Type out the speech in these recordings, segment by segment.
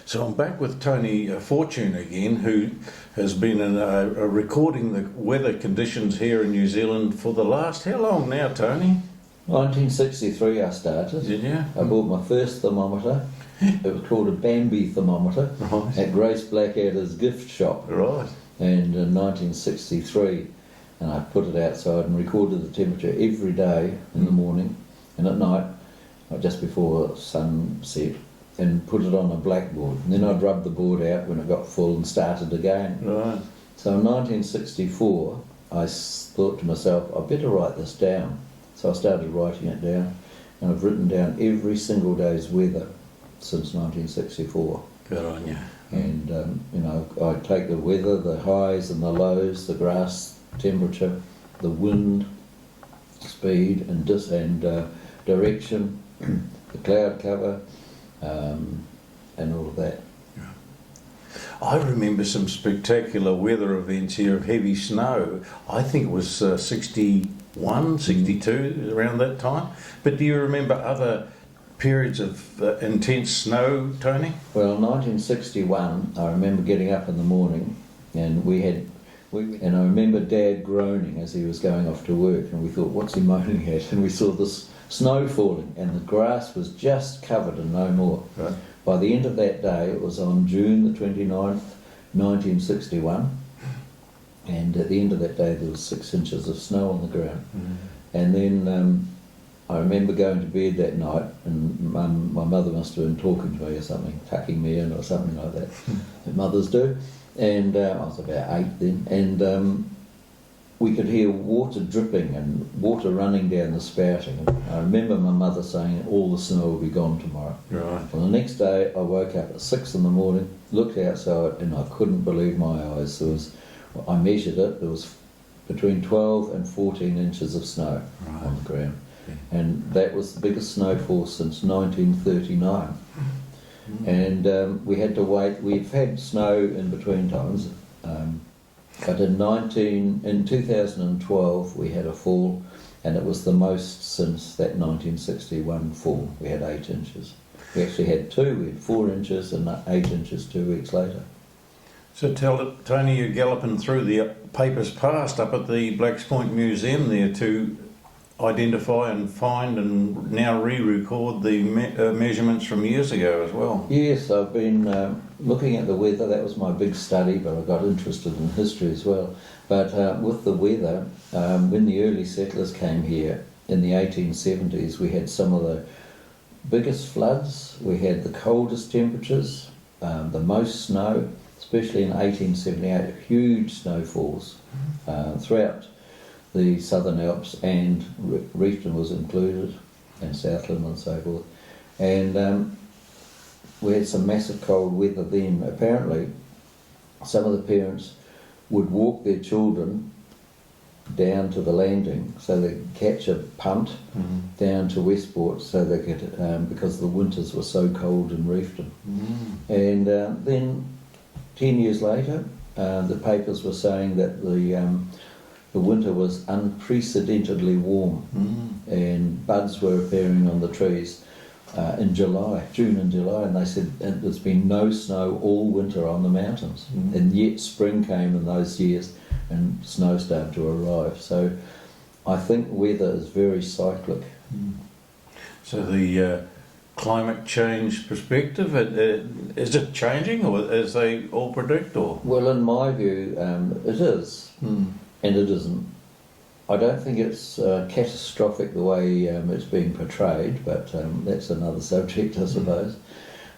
So I'm back with Tony Fortune again, who has been recording the weather conditions here in New Zealand for the last, how long now, Tony? 1963 I started. Did you? I bought my first thermometer. It was called a Bambi thermometer at Grace Blackadder's gift shop. Right. And in 1963, and I put it outside and recorded the temperature every day in the morning and at night, just before sunset, and put it on a blackboard. And then I'd rub the board out when it got full and started again. Right. So in 1964, I thought to myself, I better write this down. So I started writing it down, and I've written down every single day's weather since 1964. Good on you. And you know, I take the weather, the highs and the lows, the grass temperature, the wind, speed and direction, the cloud cover, and all of that. I remember some spectacular weather events here of heavy snow. I think it was 61, 62, around that time. But do you remember other periods of intense snow, Tony? Well, 1961, I remember getting up in the morning, and and I remember Dad groaning as he was going off to work, and we thought, what's he moaning at? And we saw this snow falling, and the grass was just covered and no more. Right. By the end of that day, it was on June the 29th, 1961, and at the end of that day there was 6 inches of snow on the ground. And then I remember going to bed that night, and my mother must have been talking to me or something, tucking me in or something like that, that mothers do, and I was about 8 then, and we could hear water dripping and water running down the spouting. And I remember my mother saying all the snow will be gone tomorrow. Right. Well, the next day I woke up at 6 in the morning, looked outside, and I couldn't believe my eyes. I measured it, there was between 12 and 14 inches of snow on the ground. Yeah. And that was the biggest snowfall since 1939. And we had to wait. We've had snow in between times, but in 2012 we had a fall, and it was the most since that 1961 fall. We had 8 inches. We actually had 2. We had 4 inches and 8 inches 2 weeks later. So Tony, you're galloping through the papers past up at the Blacks Point Museum there to identify and find and now re-record the measurements from years ago as well. Yes, I've been looking at the weather. That was my big study, but I got interested in history as well. But with the weather, when the early settlers came here in the 1870s, we had some of the biggest floods, we had the coldest temperatures, the most snow, especially in 1878, huge snowfalls throughout the Southern Alps, and Reefton was included, and Southland and so forth. And we had some massive cold weather then. Apparently, some of the parents would walk their children down to the landing so they could catch a punt down to Westport so they could, because the winters were so cold in Reefton. And then 10 years later, the papers were saying that the winter was unprecedentedly warm, and buds were appearing on the trees in June and July, and they said there's been no snow all winter on the mountains, and yet spring came in those years and snow started to arrive. So I think weather is very cyclic. So the climate change perspective, is it changing, or as they all predict? Or Well, in my view, it is. And it isn't. I don't think it's catastrophic the way it's being portrayed, but that's another subject, I suppose.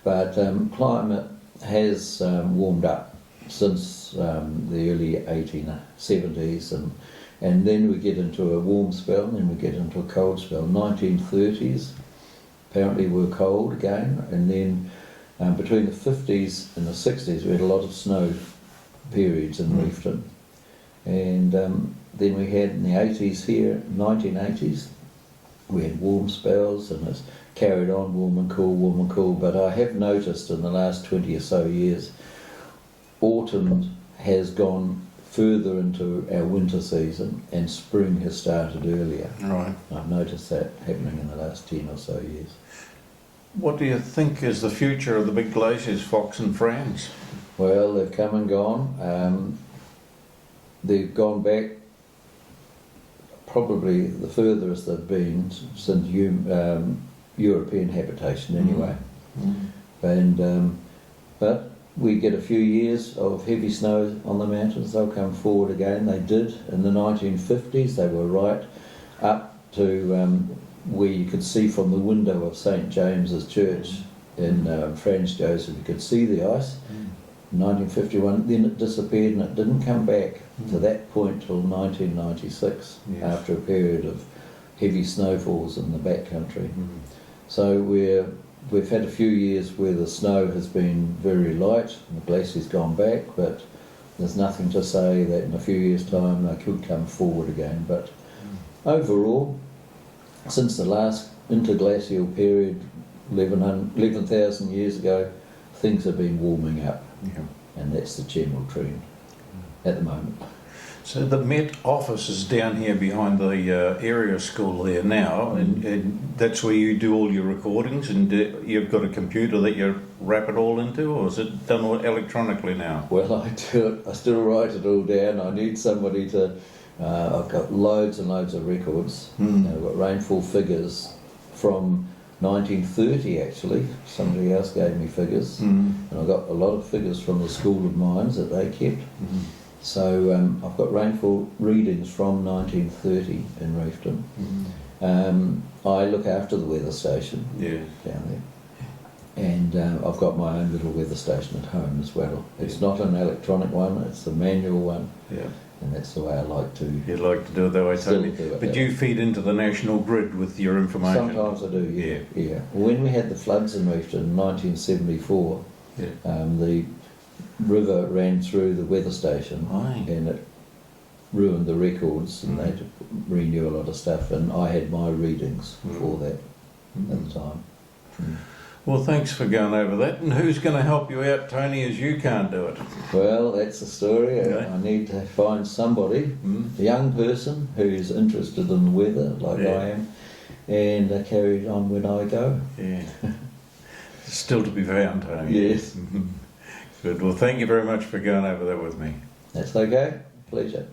But climate has warmed up since the early 1870s, and then we get into a warm spell, and then we get into a cold spell. 1930s apparently were cold again, and then between the 50s and the 60s we had a lot of snow periods in Reefton. And then we had in the 80s here, 1980s, we had warm spells, and it's carried on warm and cool, but I have noticed in the last 20 or so years, autumn has gone further into our winter season and spring has started earlier. right. I've noticed that happening in the last 10 or so years. What do you think is the future of the big glaciers, Fox and Franz? Well, they've come and gone. They've gone back probably the furthest they've been since European habitation anyway. And but we get a few years of heavy snow on the mountains, they'll come forward again. They did in the 1950s. They were right up to where you could see from the window of St James's Church in Franz Joseph, you could see the ice. 1951, then it disappeared and it didn't come back to that point till 1996, after a period of heavy snowfalls in the backcountry. So we've had a few years where the snow has been very light and the glacier's gone back, but there's nothing to say that in a few years' time they could come forward again. But overall, since the last interglacial period, 11,000 years ago, things have been warming up. And that's the general trend at the moment. So the Met office is down here behind the area school there now, and that's where you do all your recordings, and you've got a computer that you wrap it all into, or is it done electronically now? Well, I do it. I still write it all down. I need somebody to... I've got loads and loads of records. I've got rainfall figures from 1930 actually. Somebody else gave me figures, and I got a lot of figures from the School of Mines that they kept. So I've got rainfall readings from 1930 in Reefton. I look after the weather station down there, and I've got my own little weather station at home as well. It's not an electronic one; it's a manual one. And that's the way I like to. You like to do it that way, Tony. But you feed into the national grid with your information. Sometimes I do, yeah. When we had the floods in Reefton in 1974, the river ran through the weather station, and it ruined the records, and they had to renew a lot of stuff. And I had my readings for that at the time. Well, thanks for going over that. And who's going to help you out, Tony, as you can't do it? Well, that's the story. I need to find somebody, a young person who's interested in the weather, like I am, and carry it on when I go. Still to be found, Tony. Yes. Good. Well, thank you very much for going over that with me. That's okay. Pleasure.